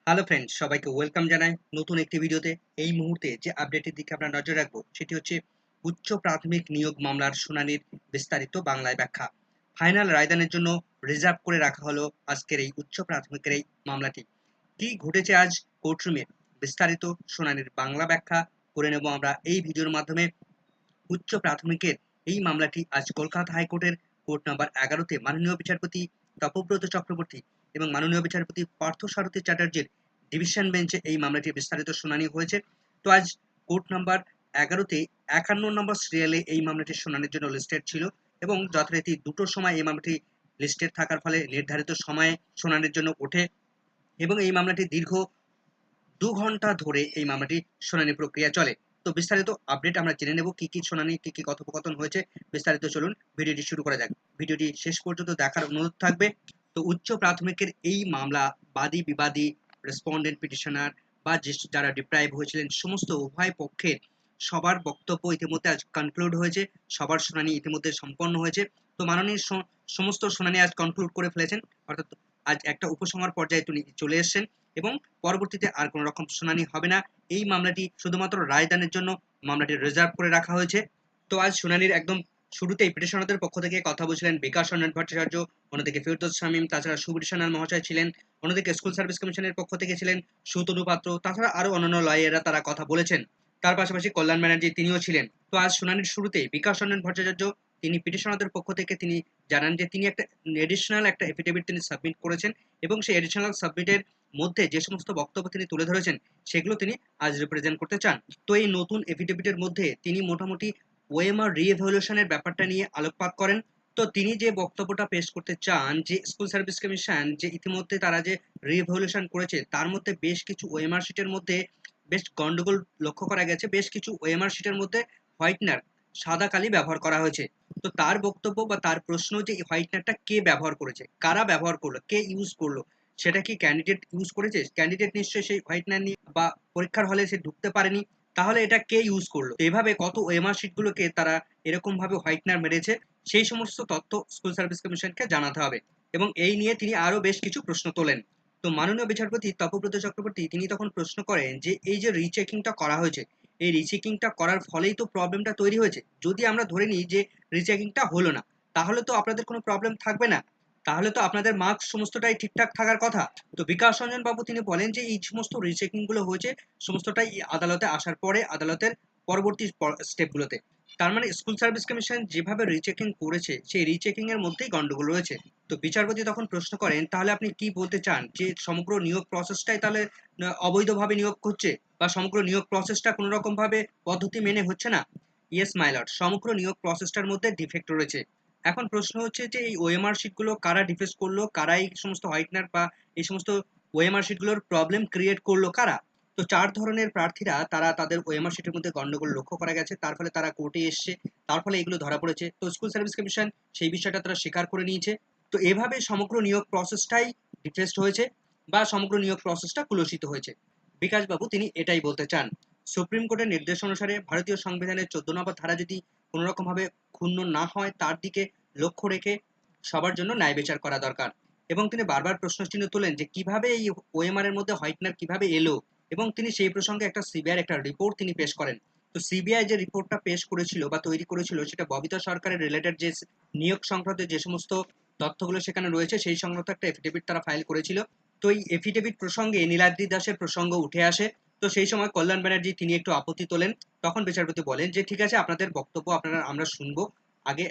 Hello friends, সবাইকে welcome জানাই নতুন একটি ভিডিওতে। এই মুহূর্তে যে আপডেটের দিকে আমরা নজর রাখবো সেটি হচ্ছে উচ্চ প্রাথমিক নিয়োগ মামলার শুনানির বিস্তারিত বাংলায় ব্যাখ্যা। ফাইনাল রায়দানের জন্য রিজার্ভ করে রাখা হলো আজকের এই উচ্চ প্রাথমিকের এই মামলাটি। কি ঘটেছে আজ কোর্টরুমে, বিস্তারিত শুনানির বাংলা ব্যাখ্যা করে নেব আমরা এই ভিডিওর মাধ্যমে। উচ্চ প্রাথমিকের এই মামলাটি আজ কলকাতা হাইকোর্টের কোর্ট নাম্বার 11-তে মাননীয় বিচারপতি তপব্রত চক্রবর্তী এবং মাননীয় বিচারপতি পার্থসারথী চ্যাটার্জির ডিভিশন বেঞ্চে এই মামলাটি বিস্তারিত শুনানি হয়েছে। তো আজ কোর্ট নাম্বার 11-তে 51 নম্বর সিরিয়ালে এই মামলাটির শুনানির জন্য লিস্টেড ছিল এবং যথারীতি 2টোর সময় এই মামলাটি লিস্টেড থাকার ফলে নির্ধারিত সময়ে শুনানির জন্য ওঠে এবং এই মামলাটি দীর্ঘ 2 ঘন্টা ধরে এই মামলাটি শুনানি প্রক্রিয়া চলে। তো বিস্তারিত আপডেট আমরা জেনে নেব, কি কি শুনানি, কি কি কথোপকথন হয়েছে। বিস্তারিত চলুন ভিডিওটি শুরু করা যাক। ভিডিওটি শেষ পর্যন্ত দেখার অনুরোধ থাকবে। তো উচ্চ প্রাথমিকের এই মামলা বাদী বিবাদী, রেসপন্ডেন্ট পিটিশনার বা যারা ডিপ্রাইভ হয়েছিলেন সমস্ত উভয় পক্ষের সবার বক্তব্য ইতিমধ্যে আজ কনক্লুড হয়েছে, সবার শুনানি ইতিমধ্যে সম্পন্ন হয়েছে। তো মাননীয় সমস্ত শুনানি আজ কনক্লুড করে ফেলেছেন, অর্থাৎ আজ একটা উপসংহার পর্যায়ে তিনি চলে এসেছেন এবং পরবর্তীতে আর কোনো রকম শুনানি হবে না। এই মামলাটি শুধুমাত্র রায়দানের জন্য মামলাটি রিজার্ভ করে রাখা হয়েছে। তো আজ শুনানির একদম শুরুতেই পিটিশনারদের পক্ষ থেকে কথা বলছিলেন বিকাশ রঞ্জন ভট্টাচার্য, অন্যদিকে ফেরদৌস শামীম, তাছাড়া সুবিটিশনার মহাশয় ছিলেন, অন্যদিকে স্কুল সার্ভিস কমিশনের পক্ষ থেকে ছিলেন সুতনু পাত্র, তাছাড়া আরো অন্যান্য লয়াররা তারা কথা বলেছেন। তার পাশাপাশি কল্যাণ ব্যানার্জি তিনিও ছিলেন। তো আজ শুনানির শুরুতেই বিকাশ রঞ্জন ভট্টাচার্য তিনি পিটিশনারদের পক্ষ থেকে তিনি জানান যে তিনি একটা এডিশনাল একটা এফিডেভিট তিনি সাবমিট করেছেন এবং সেই এডিশনাল সাবমিটের মধ্যে যে সমস্ত বক্তব্য তিনি তুলে ধরেছেন সেগুলো তিনি আজ রিপ্রেজেন্ট করতে চান। তো এই নতুন এফিডেভিটের মধ্যে তিনি মোটামুটি ওএমআর রিএভ্যালুয়েশনের ব্যাপারটা নিয়ে আলোকপাত করেন। তো তিনি যে বক্তব্যটা পেশ করতে চান যে স্কুল সার্ভিস কমিশন যে ইতিমধ্যে তারা যে রিএভ্যালুয়েশন করেছে তার মধ্যে বেশ কিছু ওএমআর শিটের মধ্যে বেশ গন্ডগোল লক্ষ্য করা গেছে, বেশ কিছু ওএমআর শিটের মধ্যে হোয়াইটনার সাদা কালি ব্যবহার করা হয়েছে। তো তার বক্তব্য বা তার প্রশ্ন যে হোয়াইটনারটা কে ব্যবহার করেছে, কারা ব্যবহার করলো, কে ইউজ করলো, সেটা কি ক্যান্ডিডেট ইউজ করেছে? ক্যান্ডিডেট নিশ্চয়ই সেই হোয়াইটনার নিয়ে বা পরীক্ষার হলে সে ঢুকতে পারেনি, তাহলে এটা কে ইউজ করলো? এভাবে কত ওএমআর শিটগুলোকে তারা এরকম ভাবে হোয়াইটনার মেরেছে সেই সমস্ত তথ্য স্কুল সার্ভিস কমিশনকে জানাতে হবে এবং এই নিয়ে তিনি আরো বেশ কিছু প্রশ্ন তোলেন। তো মাননীয় বিচারপতি তপব্রত চক্রবর্তী তিনি তখন প্রশ্ন করেন যে এই যে রিচেকিংটা করা হয়েছে, এই রিচেকিংটা করার ফলেই তো প্রবলেমটা তৈরি হয়েছে। যদি আমরা ধরে নিই যে রিচেকিংটা হলো না, তাহলে তো আপনাদের কোনো প্রবলেম থাকবে না, তাহলে তো আপনাদের মার্কস সমস্তটাই ঠিকঠাক থাকার কথা। তো বিকাশ রঞ্জন বাবু তিনি বলেন যে এই সমস্ত রিচেকিং গুলো হয়েছে সমস্তটাই আদালতে আসার পরে আদালতের পরবর্তী স্টেপগুলোতে। তার মানে স্কুল সার্ভিস কমিশন যেভাবে রিচেকিং করেছে সেই রিচেকিং এর মধ্যেই গন্ডগোল রয়েছে। তো বিচারপতি তখন প্রশ্ন করেন তাহলে আপনি কি বলতে চান যে সমগ্র নিয়োগ প্রসেসটাই তাহলে অবৈধভাবে নিয়োগ হচ্ছে বা সমগ্র নিয়োগ প্রসেসটা কোনো রকম ভাবে পদ্ধতি মেনে হচ্ছে না? ইয়েস মাই লর্ড, সমগ্র নিয়োগ প্রসেসটার মধ্যে ডিফেক্ট রয়েছে। এখন প্রশ্ন হচ্ছে যে এই ওএমআর শিটগুলো কারা ডিফেক্ট করলো, কারা এই সমস্ত হোয়াইটনার বা এই সমস্ত ওএমআর শিটগুলোর প্রবলেম ক্রিয়েট করলো কারা? তো 4 ধরনের প্রার্থীরা তারা তাদের ওএমআর শিটের মধ্যে গন্ডগোল লক্ষ্য করা গেছে, তার ফলে তারা কোর্টে এসছে, তার ফলে এগুলো ধরা পড়েছে। তো স্কুল সার্ভিস কমিশন সেই বিষয়টা তারা স্বীকার করে নিয়েছে। তো এভাবে সমগ্র নিয়োগ প্রসেসটাই ডিফেক্ট হয়েছে বা সমগ্র নিয়োগ প্রসেসটা কুলসিত হয়েছে। বিকাশবাবু তিনি এটাই বলতে চান। সুপ্রিম কোর্টের নির্দেশ অনুসারে ভারতীয় সংবিধানের 14 নম্বর ধারা যদি কোনো রকম ভাবে ক্ষুণ্ণ না হয় তার দিকে লক্ষ্য রেখে সবার জন্য ন্যায় বিচার করা দরকার। এবং তিনি বারবার প্রশ্নচিহ্ন তোলেন যে কিভাবে এই ওএমআর এর মধ্যে হোয়াইটনার কিভাবে এলো এবং তিনি সেই প্রসঙ্গে একটা সিবিআই একটা রিপোর্ট তিনি পেশ করেন। তো সিবিআই যে রিপোর্টটা পেশ করেছিল বা তৈরি করেছিল সেটা ববিতা সরকারের রিলেটেড যে নিয়োগ সংক্রান্ত যে সমস্ত তথ্যগুলো সেখানে রয়েছে সেই সংক্রান্ত একটা এফিডেভিট তারা ফাইল করেছিল। তো এই এফিডেভিট প্রসঙ্গে নীলাদ্রি দাসের প্রসঙ্গ উঠে আসে। তো সেই সময় কল্যাণ ব্যানার্জি তিনি একটু আপত্তি তোলেন। তখন বিচারপতি বলেন যে ঠিক আছে, আপনাদের বক্তব্য আপনারা আমরা শুনবো, আগে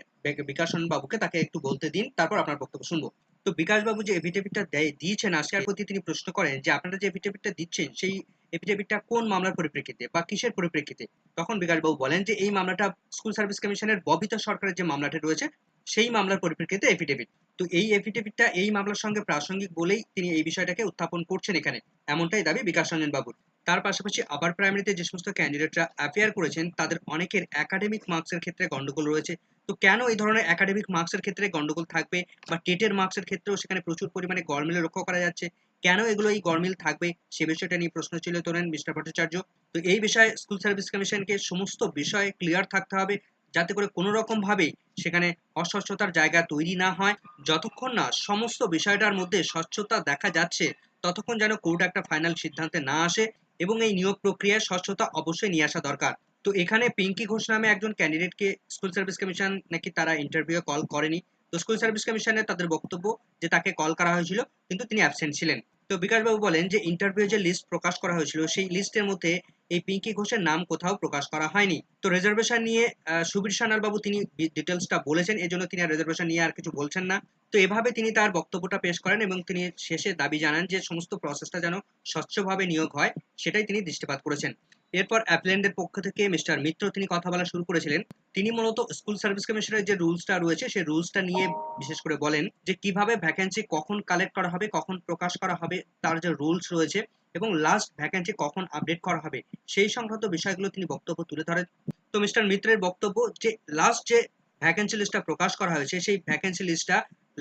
বিকাশ বাবুকে তাকে একটু বলতে দিন, তারপর আপনার বক্তব্য শুনবো। তো বিকাশ বাবু যে এফিডেভিটটা দিয়েছেন আজকের প্রতি তিনি প্রশ্ন করেন যে আপনারা যে এফিডেভিটটা দিচ্ছেন সেই এফিডেভিটটা কোন মামলার পরিপ্রেক্ষিতে বা কিসের পরিপ্রেক্ষিতে? তখন বিকাশ বাবু বলেন যে এই মামলাটা স্কুল সার্ভিস কমিশনের ববিতা সরকারের যে মামলাটা রয়েছে সেই মামলার পরিপ্রেক্ষিতে এফিডেভিট। তো এই এফিডেভিটটা এই মামলার সঙ্গে প্রাসঙ্গিক বলেই তিনি এই বিষয়টাকে উত্থাপন করছেন এখানে, এমনটাই দাবি বিকাশ রঞ্জন বাবুর। তার পাশাপাশি আপার প্রাইমারিতে যে সমস্ত ক্যান্ডিডেটরা অ্যাপিয়ার করেছেন তাদের অনেকের একাডেমিক মার্কসের ক্ষেত্রে গন্ডগোল রয়েছে। তো কেন এই ধরনের একাডেমিক মার্কসের ক্ষেত্রে গন্ডগোল থাকবে বা টেটের মার্কসের ক্ষেত্রেও সেখানে প্রচুর পরিমাণে গরমিল লক্ষ্য করা যাচ্ছে, কেন এগুলো এই গরমিল থাকবে সে বিষয়টা নিয়ে প্রশ্ন ছিল তোলেন মিস্টার ভট্টাচার্য। তো এই বিষয়ে স্কুল সার্ভিস কমিশনকে সমস্ত বিষয়ে ক্লিয়ার থাকতে হবে যাতে করে কোনো রকম ভাবে সেখানে অস্বচ্ছতার জায়গা তৈরি না হয়। যতক্ষণ না সমস্ত বিষয়টার মধ্যে স্বচ্ছতা দেখা যাচ্ছে ততক্ষণ যেন কোর্ট একটা ফাইনাল সিদ্ধান্তে না আসে, এবং এই নিয়োগ প্রক্রিয়ায় স্বচ্ছতা অবশ্যই নিয়ে আসা দরকার। তো এখানে পিঙ্কি ঘোষ নামে একজন ক্যান্ডিডেটকে স্কুল সার্ভিস কমিশন নাকি তারা ইন্টারভিউ কল করেনি। তো স্কুল সার্ভিস কমিশনে তাদের বক্তব্য যে তাকে কল করা হয়েছিল, কিন্তু তিনি অ্যাবসেন্ট ছিলেন। তো বিকাশবাবু বলেন যে ইন্টারভিউ যে লিস্ট প্রকাশ করা হয়েছিল সেই লিস্টের মধ্যে এই পিঙ্কি ঘোষের নাম কোথাও প্রকাশ করা হয়নি। তো রেজার্ভেশন নিয়ে সুবীর সান্যাল বাবু তিনি ডিটেলসটা বলেছেন, এজন্য তিনি আর রেজার্ভেশন নিয়ে আর কিছু বলছেন না। তো এভাবে তিনি তার বক্তব্যটা পেশ করেন এবং তিনি শেষে দাবি জানান যে সমস্ত প্রসেসটা যেন স্বচ্ছভাবে নিয়োগ হয়, সেটাই তিনি দৃষ্টিপাত করেছেন। এরপর অ্যাপ্লিয়েন্টের পক্ষ থেকে মিস্টার মিত্র তিনি কথা বলা শুরু করেছিলেন। তিনি মূলত স্কুল সার্ভিস কমিশনের যে রুলসটা রয়েছে সেই রুলসটা নিয়ে বিশেষ করে বলেন যে কিভাবে ভ্যাকেন্সি কখন কালেক্ট করা হবে, কখন প্রকাশ করা হবে, তার যে রুলস রয়েছে, এবং লাস্ট ভ্যাকেন্সি কখন আপডেট করা হবে, সেই সংক্রান্ত বিষয়গুলো তিনি বক্তব্য তুলে ধরেন। তো মিস্টার মিত্রের বক্তব্য যে লাস্ট যে ভ্যাকেন্সি লিস্টটা প্রকাশ করা হয়েছে সেই ভ্যাকেন্সি লিস্টটা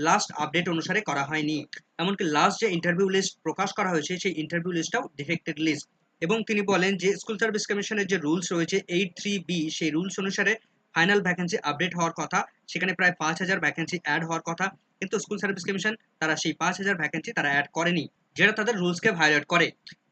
লাস্ট আপডেট অনুসারে করা হয়নি। এমনকি লাস্ট যে ইন্টারভিউ লিস্ট প্রকাশ করা হয়েছে সেই ইন্টারভিউ লিস্টটাও ডিফেক্টেড লিস্ট। এবং তিনি বলেন যে স্কুল সার্ভিস কমিশনের যে রুলস রয়েছে 83B, সেই রুলস অনুসারে ফাইনাল ভ্যাকেন্সি আপডেট হওয়ার কথা, সেখানে প্রায় 5000 ভ্যাকেন্সি অ্যাড হওয়ার কথা, কিন্তু স্কুল সার্ভিস কমিশন তারা সেই 5000 ভ্যাকেন্সি তারা অ্যাড করেনি, যেটা তাদের রুলসকে ভায়োলেট করে।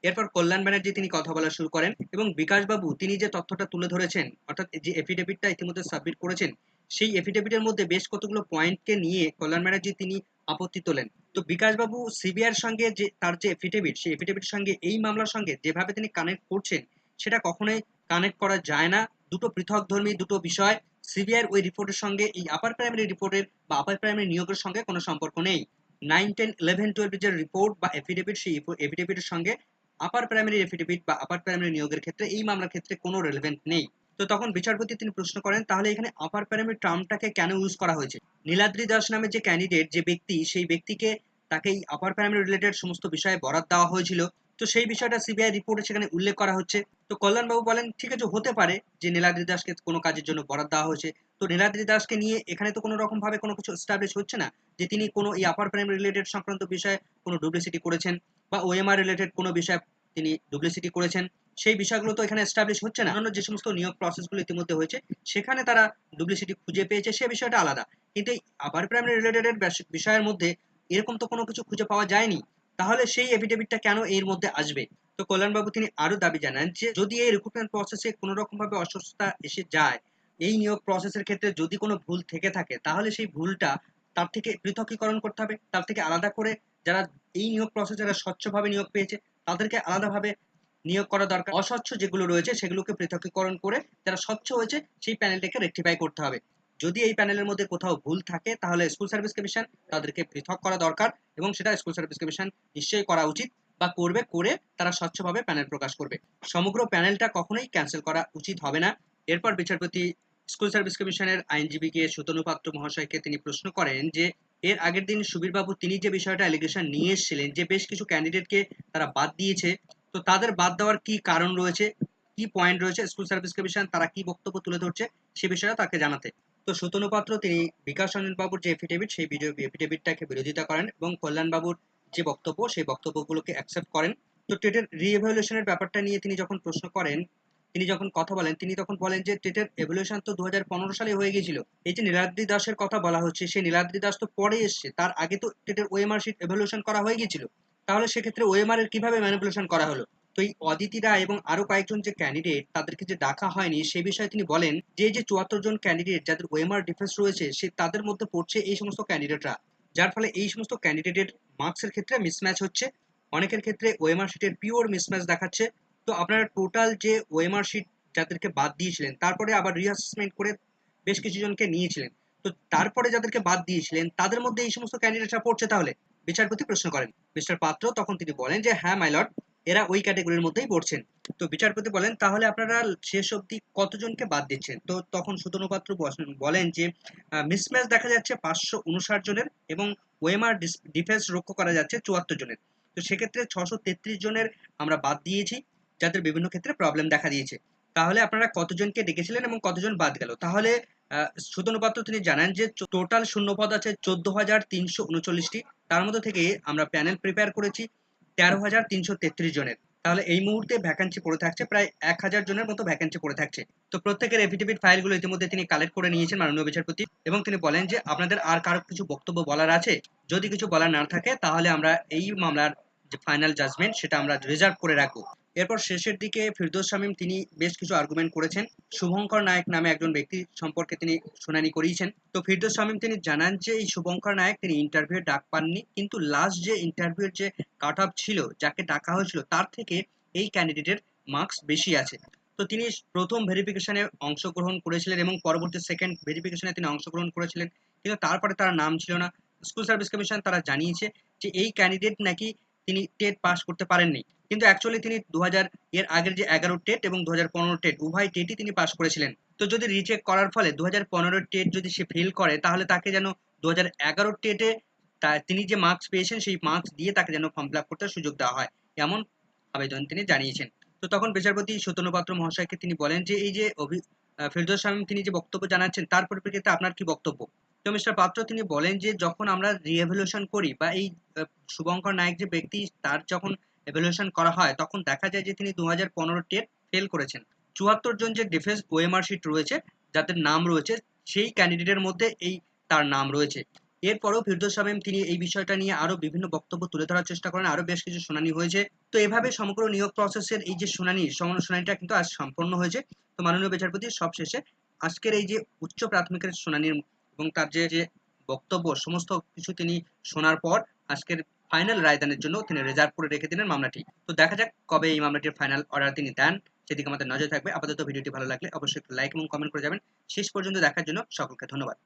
এরপর কল্যাণ ব্যানার্জি তিনি কথা বলা শুরু করেন এবং বিকাশবাবু তিনি যে তথ্যটা তুলে ধরেছেন, অর্থাৎ যে এফিডেভিটটা ইতিমধ্যে সাবমিট করেছেন, সেই এফিডেভিটের মধ্যে বেশ কতগুলো পয়েন্টকে নিয়ে কল্যাণ ব্যানার্জি তিনি আপত্তি তোলেন। তো বিকাশবাবু সিবিআইয়ের সঙ্গে যে তার যে এফিডেভিট, সেই এফিডেভিটের সঙ্গে এই মামলার সঙ্গে যেভাবে তিনি কানেক্ট করছেন, সেটা কখনোই কানেক্ট করা যায় না। দুটো পৃথকধর্মী দুটো বিষয়। সিবিআইয়ের ওই রিপোর্টের সঙ্গে এই আপার প্রাইমারি রিপোর্টের বা আপার প্রাইমারি নিয়োগের সঙ্গে কোনো সম্পর্ক নেই। 9, 10, 11, 12 যে রিপোর্ট বা এফিডেভিট, সেই এফিডেভিটের সঙ্গে আপার প্রাইমারি এফিডেভিট বা আপার প্রাইমারি নিয়োগের ক্ষেত্রে এই মামলার ক্ষেত্রে কোনো রেলেভেন্ট নেই। তো তখন বিচারপতি তিনি প্রশ্ন করেন, তাহলে এখানে আপার প্রাইমারি টার্মটাকে কেন ইউজ করা হয়েছে? নীলাদ্রি দাস নামে যে ক্যান্ডিডেট, যে ব্যক্তি, সেই ব্যক্তিকে তাকে এই আপার প্রাইমারি রিলেটেড সমস্ত বিষয়ে বরাদ দেওয়া হয়েছিল, তো সেই বিষয়টা সিবিআই রিপোর্টে সেখানে উল্লেখ করা হচ্ছে। তো কল্যাণবাবু বলেন ঠিক আছে, হতে পারে যে নীলাদ্রি দাসকে কোনো কাজের জন্য বরাদ দেওয়া হয়েছে। তো নীলাদ্রি দাসকে নিয়ে এখানে তো কোনো রকম ভাবে কোনো কিছু এস্টাবলিশ হচ্ছে না যে তিনি কোনো এই আপার প্রাইমারি রিলেটেড সংক্রান্ত বিষয়ে কোনো ডুপ্লিসিটি করেছেন, বা ওএমআর রিলেটেড কোনো বিষয়ে তিনি ডুপ্লিসিটি করেছেন। সেই বিষয়গুলো তো এখানে এস্টাবলিশ হচ্ছে না। অন্য যে সমস্ত নিয়োগ প্রসেসগুলো ইতিমধ্যে হয়েছে সেখানে তারা ডুপ্লিসিটি খুঁজে পেয়েছে, সে বিষয়টা আলাদা। কিন্তু এই আপার প্রাইমারি রিলেটেড বিষয়ের মধ্যে এরকম তো কোনো কিছু খুঁজে পাওয়া যায়নি। তাহলে সেই এফিডেভিটটা কেন এর মধ্যে আসবে? তো কল্যাণবাবু তিনি আরো দাবি জানান যে যদি এই রিক্রুটমেন্ট প্রসেসে কোনো রকম ভাবে অস্বস্থতা এসে যায়, এই নিয়োগ প্রসেসের ক্ষেত্রে যদি কোনো ভুল থেকে থাকে, তাহলে সেই ভুলটা তার থেকে পৃথকীকরণ করতে হবে, তার থেকে আলাদা করে যারা এই নিয়োগ প্রসেসে যারা স্বচ্ছভাবে নিয়োগ পেয়েছে তাদেরকে আলাদাভাবে নিয়োগ করা দরকার। অস্বচ্ছ যেগুলো রয়েছে সেগুলোকে পৃথকীকরণ করে যারা স্বচ্ছ হয়েছে সেই প্যানেলটাকে রেকটিফাই করতে হবে। যদি এই প্যানেলের মধ্যে কোথাও ভুল থাকে তাহলে স্কুল সার্ভিস কমিশন তাদেরকে পৃথক করা দরকার, এবং সেটা স্কুল সার্ভিস কমিশন নিশ্চয়ই করা উচিত বা করবে, করে তারা স্বচ্ছভাবে প্যানেল প্রকাশ করবে। সমগ্র প্যানেলটা কখনোই ক্যান্সেল করা উচিত হবে না। এরপর বিচারপতি স্কুল সার্ভিস কমিশনের আইনজীবীকে সুতনু পাত্র মহাশয়কে তিনি প্রশ্ন করেন যে এর আগের দিন সুবীর বাবু তিনি যে বিষয়টা অ্যালিগেশন নিয়ে এসেছিলেন যে বেশ কিছু ক্যান্ডিডেটকে তারা বাদ দিয়েছে, তো তাদের বাদ দেওয়ার কি কারণ রয়েছে, কি পয়েন্ট রয়েছে, স্কুল সার্ভিস কমিশন তারা কি বক্তব্য তুলে ধরছে সে বিষয়ে তাকে জানাতে। তো সুতনু পাত্র তিনি বিকাশ রঞ্জন বাবুর যে এফিডেভিট সেই এফিডেভিটটাকে বিরোধিতা করেন এবং কল্যাণ বাবুর যে বক্তব্য সেই বক্তব্যগুলোকে অ্যাকসেপ্ট করেন। তো টেটের রিএভালুয়েশনের ব্যাপারটা নিয়ে তিনি যখন প্রশ্ন করেন, তিনি যখন কথা বলেন, তিনি তখন বলেন যে টেটের এভলিউশন তো 2015 সালে হয়ে গিয়েছিল। এই যে নীলাদ্রি দাসের কথা বলা হচ্ছে, সেই নীলাদ্রি দাস তো পরে এসছে, তার আগে তো টেটের ওএমআর শিট এভলিউশন করা হয়ে গিয়েছিল। তাহলে সেক্ষেত্রে ওএমআর এর কিভাবে ম্যানিপুলেশন করা হলো? তো এই অদিতি রায় এবং আরো কয়েকজন যে ক্যান্ডিডেট তাদেরকে যে ডাকা হয়নি সে বিষয়ে তিনি বলেন যে এই যে 74 জন ক্যান্ডিডেট যাদের ওএমআর ডিফেন্স রয়েছে, সে তাদের মধ্যে পড়ছে এই সমস্ত ক্যান্ডিডেটরা, যার ফলে এই সমস্ত ক্যান্ডিডেটের মার্কসের ক্ষেত্রে মিসম্যাচ হচ্ছে, অনেকের ক্ষেত্রে ওএমআর শিটের পিওর মিসম্যাচ দেখাচ্ছে। তো আপনারা টোটাল যে ওএমআর শিট যাদেরকে বাদ দিয়েছিলেন তারপরে আবার রিঅ্যাসেসমেন্ট করে বেশ কিছু জনকে নিয়েছিলেন, তো তারপরে যাদেরকে বাদ দিয়েছিলেন তাদের মধ্যে এই সমস্ত ক্যান্ডিডেটরা পড়ছে তাহলে? বিচারপতি প্রশ্ন করেন। মিস্টার পাত্র তখন তিনি বলেন যে হ্যাঁ মাই লর্ড, এরা ওই ক্যাটাগরির মধ্যেই পড়ছেন। তো বিচারপতি বলেন তাহলে আপনারা শেষ অবধি কতজনকে বাদ দিচ্ছেন? তো তখন সুতনু পাত্র বলেন যে মিসম্যাচ দেখা যাচ্ছে 559 জনের, এবং ওএমআর ডিফেন্স রক্ষা করা যাচ্ছে 74 জনের। তো সেক্ষেত্রে 633 জনের আমরা বাদ দিয়েছি যাদের বিভিন্ন ক্ষেত্রে প্রবলেম দেখা দিয়েছে। তাহলে আপনারা কতজনকে ডেকেছিলেন এবং কতজন বাদ গেল? তাহলে সুতনু পাত্র তিনি জানান যে টোটাল শূন্যপদ আছে 14,339টি, তার মধ্যে থেকে আমরা প্যানেল প্রিপেয়ার করেছি 13,333 জনের। তাহলে এই মুহূর্তে ভ্যাকান্সি পড়ে থাকছে প্রায় 1,000 জনের মতো ভ্যাকান্সি পড়ে থাকছে। তো প্রত্যেকের এফিডেভিট ফাইলগুলো ইতিমধ্যে তিনি কালেক্ট করে নিয়েছেন মাননীয় বিচারপতি, এবং তিনি বলেন যে আপনাদের আর কারো কিছু বক্তব্য বলার আছে? যদি কিছু বলার না থাকে তাহলে আমরা এই মামলার যে ফাইনাল জাজমেন্ট সেটা আমরা রিজার্ভ করে রাখবো। এরপর শেষের দিকে ফিরদৌস শামীম তিনি বেশ কিছু আর্গুমেন্ট করেছেন। শুভঙ্কর নায়ক নামে একজন ব্যক্তি সম্পর্কে তিনি শুনানি করিয়েছেন। তো ফিরদৌস শামীম তিনি জানান যে এই শুভঙ্কর নায়ক তিনি ইন্টারভিউ ডাক পাননি, কিন্তু লাস্ট যে ইন্টারভিউর যে কাট অফ ছিল, যাকে ডাকা হয়েছিল তার থেকে এই ক্যান্ডিডেটের মার্কস বেশি আছে। তো তিনি প্রথম ভেরিফিকেশনে অংশগ্রহণ করেছিলেন এবং পরবর্তী সেকেন্ড ভেরিফিকেশনে তিনি অংশগ্রহণ করেছিলেন, কিন্তু তারপরে তার নাম ছিল না। স্কুল সার্ভিস কমিশন তারা জানিয়েছে যে এই ক্যান্ডিডেট নাকি তিনি টেট পাস করতে পারেননি, কিন্তু অ্যাকচুয়ালি তিনি 2000 এর আগের যে 11 টেট এবং 2015 টেট উভয় টেটই তিনি পাস করেছিলেন। তো যদি রিচেক করার ফলে 2015 টেট যদি সে ফেল করে, তাহলে তাকে যেন 2011 টেটে তিনি যে মার্কস পেয়েছেন সেই মার্কস দিয়ে তাকে যেন ফর্ম ফিল আপ করতে সুযোগ দেওয়া হয়, এমন আবেদন তিনি জানিয়েছেন। তো তখন বিচারপতি সৌতন্য পাত্র মহাশয়কে তিনি বলেন যে এই যে ফিরদৌস শামীম তিনি যে বক্তব্য জানাচ্ছেন তার পরিপ্রেক্ষিতে আপনার কি বক্তব্য। তো মিস্টার পাত্র তিনি বলেন যে যখন আমরা রিএভ্যালুয়েশন করি বা এই শুভঙ্কর নায়ক যে ব্যক্তি তার যখন এভ্যালুয়েশন করা হয়, তখন দেখা যায় যে তিনি 2015 টেট ফেল করেছেন। 74 জন যে ডিফেন্স ওএমআর শিট রয়েছে, যাদের নাম রয়েছে, সেই ক্যান্ডিডেটের মধ্যে এই তার নাম রয়েছে। এরপরেও ফিরদৌস শামীম তিনি এই বিষয়টা নিয়ে আরো বিভিন্ন বক্তব্য তুলে ধরার চেষ্টা করেন, আরো বেশ কিছু শুনানি হয়েছে। তো এভাবে সমগ্র নিয়োগ প্রসেসের এই যে শুনানিটা কিন্তু আজ সম্পন্ন হয়েছে। তো মাননীয় বিচারপতি সবশেষে আজকের এই যে উচ্চ প্রাথমিকের শুনানির এবং তার যে বক্তব্য সমস্ত কিছু তিনি শোনার পর আজকের ফাইনাল রায়দানের জন্য তিনি রিজার্ভ করে রেখে দিলেন মামলাটি। তো দেখা যাক কবে এই মামলাটির ফাইনাল অর্ডার তিনি দেন, সেদিকে আমাদের নজর থাকবে। আপাতত ভিডিওটি ভালো লাগলে অবশ্যই লাইক এবং কমেন্ট করে যাবেন। শেষ পর্যন্ত দেখার জন্য সকলকে ধন্যবাদ।